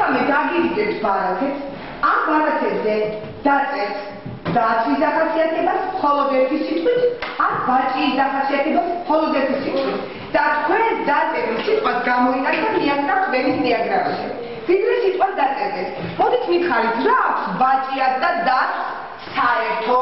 ეხლა მე დაგივიდებთ ბარათებს, ამ ბარათებზე დაწერთ დაცვის დახასიათებას მხოლოდ ერთი სიტყვით, ან ბაჭიის დახასიათებას მხოლოდ ერთი სიტყვით. და თქვენ დაწერილ სიტყვას გამოიყენებთ დიაგრამის ველის დიაგრამაში. ვიდრე სიტყვას დაწერდეთ. მოდით მითხარით, რა აქვს ბაჭიას და დას საერთო?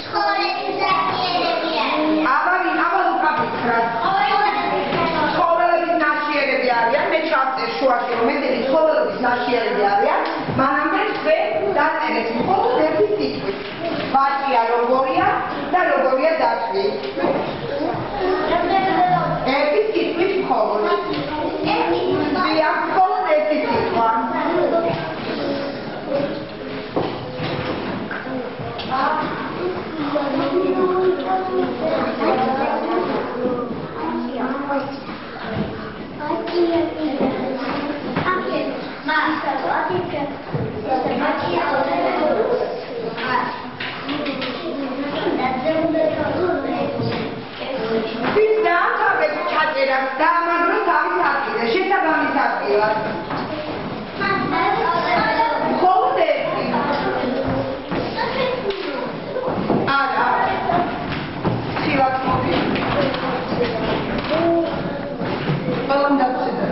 ცხოველების ნაშიერები არიან. ამაზე ვკაფიქრათ. ცხოველების ნაშიერები არიან, მე ჩავწერ შუაში, რომ მეტები ცხოველების ნაშიერები არიან, მანამდე თქვენ დაწერეთ მხოლოდ ერთი სიტყვით. ბაჭია როგორია და როგორია დათვი. ერთი სიტყვით მხოლოდ. მხოლოდ ერთი სიტყვა. და ამაგრო თავის ადგილზე, შესაბამის ადგილას. მხოლოდ ერთი. არა. ხილად მოდი. ყველამ დაგჭირდა.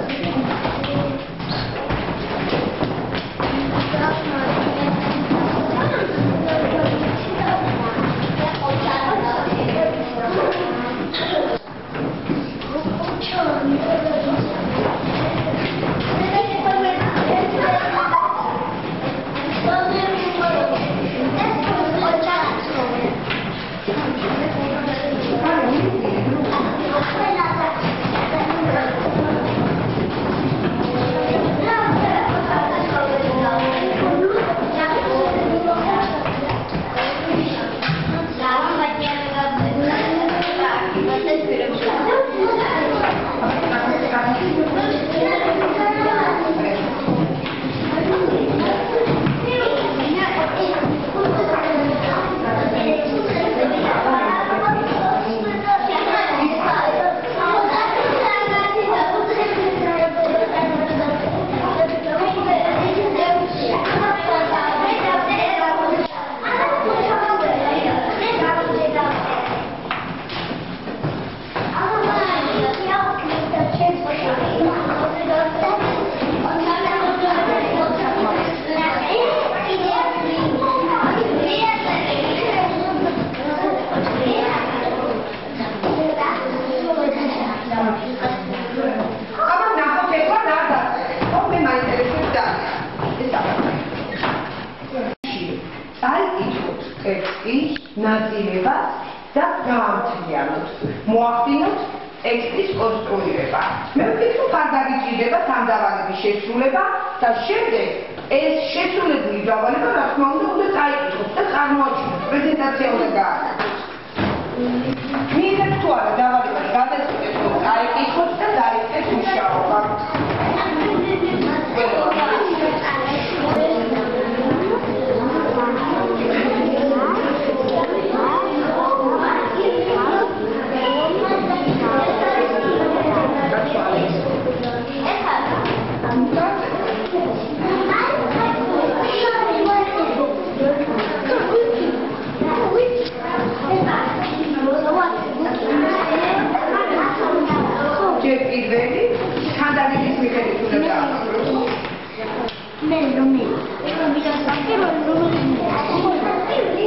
ნაწილებას და გაამთლიანოთ. მოახდინოთ ტექსტის კონსტრუირება. მე ვფიქრობ, არ დაგიჭირდება თანდავალების შესრულება და შემდეგ ეს შესრულებული დავალება, რა თქმა უნდა, წაიკითხოთ და წარმოაჩინოთ. პრეზენტაცია უნდა გააკეთოთ. მიიღეთ თუ არა დავალება გადაწყვეტეთ, რომ წაიკითხოთ და დაიწყეთ მუშაობა.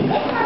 Yeah.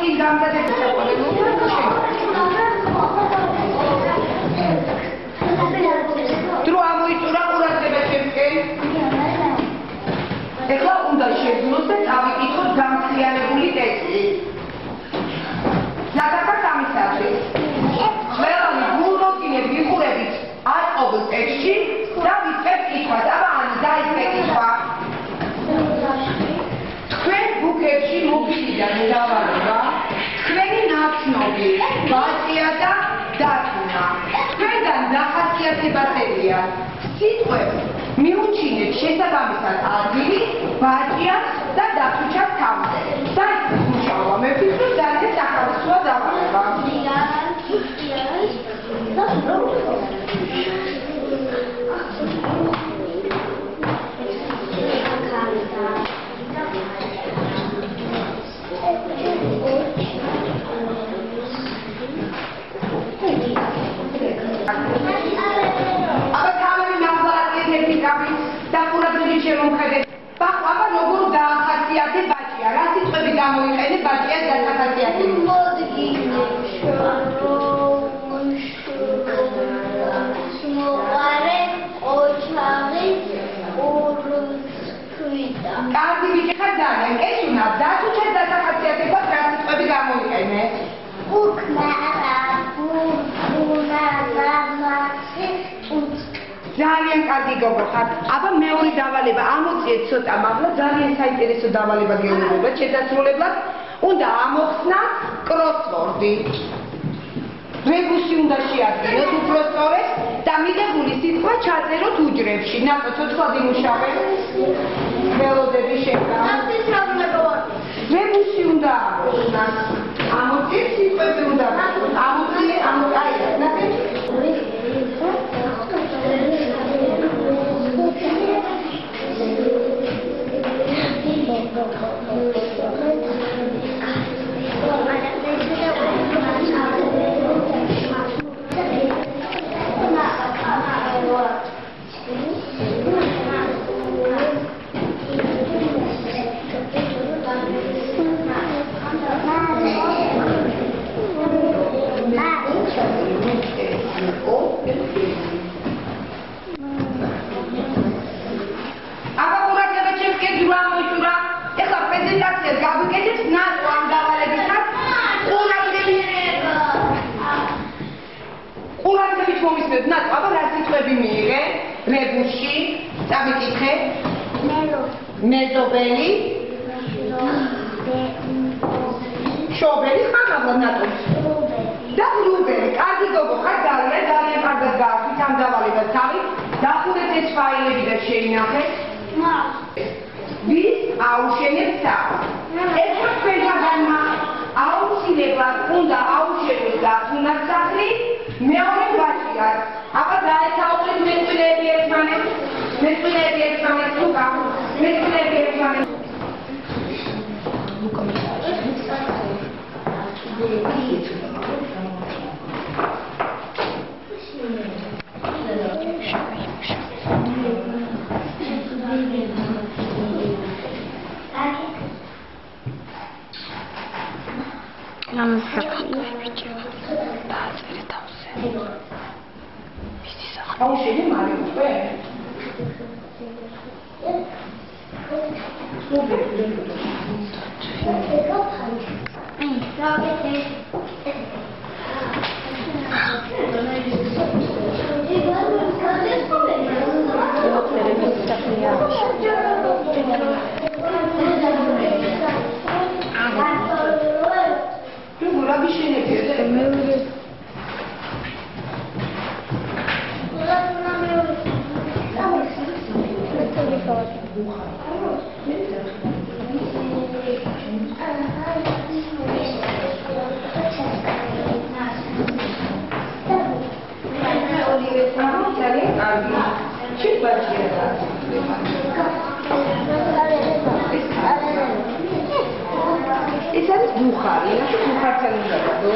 წინ გამზადების დრო ამოიწურა ყურადღება ჩემკენ. ეხლა უნდა შეძლოს და წავიკითხოთ გამხსნიანებული ტექსტი. ნაკარგად ამისათვის ყველანი გულმოდგინე ვიყურებით აწყობილ ტექსტში და ვიწყებ კითხვას. აბა ანი დაიწყე კითხვა. თქვენ ბუქებში მოფიდიდან დავალება თქვენი ნაცნობი ბაჭია და დათუნა. თქვენგან დახასიათებადებია სიტყვებს მიუჩინეთ შესაბამისად ადგილი ბაჭიას და დათუჩას თავზე. დაიწყეს მუშაობა. მე ვფიქრობ ძალიან სახალხოა დავალება. გამოიყენე ბაჭიას დასახასიათებლად. მოდგინე მოყარე ოჩაღი ურთქვიდა. კარგი ბიჭი ხარ ძალიან. ეს უნდა დათუჩას დასახასიათებლად რა სიტყვები გამოიყენე? უკნარა, ბურბუნა, ზამაცი, ძალიან კარგი გოგო ხარ. აბა მეორე დავალება ამოწიეთ ცოტა მაღლა ძალიან საინტერესო დავალება გეუბნებათ შესაძლებლად. უნდა ამოხსნათ კროსვორდი. რებუსი უნდა შეადგინოთ უпроსწორეს და მიღებული სიტყვა ჩაწეროთ უჯრედში. ნახო ცოცხლად იმუშავე. ველოდები შეკრა. რებუსი უნდა ამოხსნათ. ამოწიეთ სიტყვები უნდა ამოწიეთ აი ნახე. აბა რა სიტყვები მიიღე რებუსში წავიკითხე მეზობელი შობელი ხამაბლა ნატო და რუბელი კარგი გოგო ხარ ძალიან კარგად გააქვით ამ დავალებას თავი დახურეთ ეს ფაილები და შეინახეთ ვის აუშენებს თავს ეხლა თქვენგანმა აუცილებლად უნდა აუშენოს დათუნას სახლი მეორე ბაჭიას აბა დაეთაუბრეთ მეწყვილეები ერთმანეთს ლუკა მეწყვილეები ერთმანეთს აუშენი მარიო თქვენ? ეს არის ბუხარი, რა ბუხართან უნდა გადო?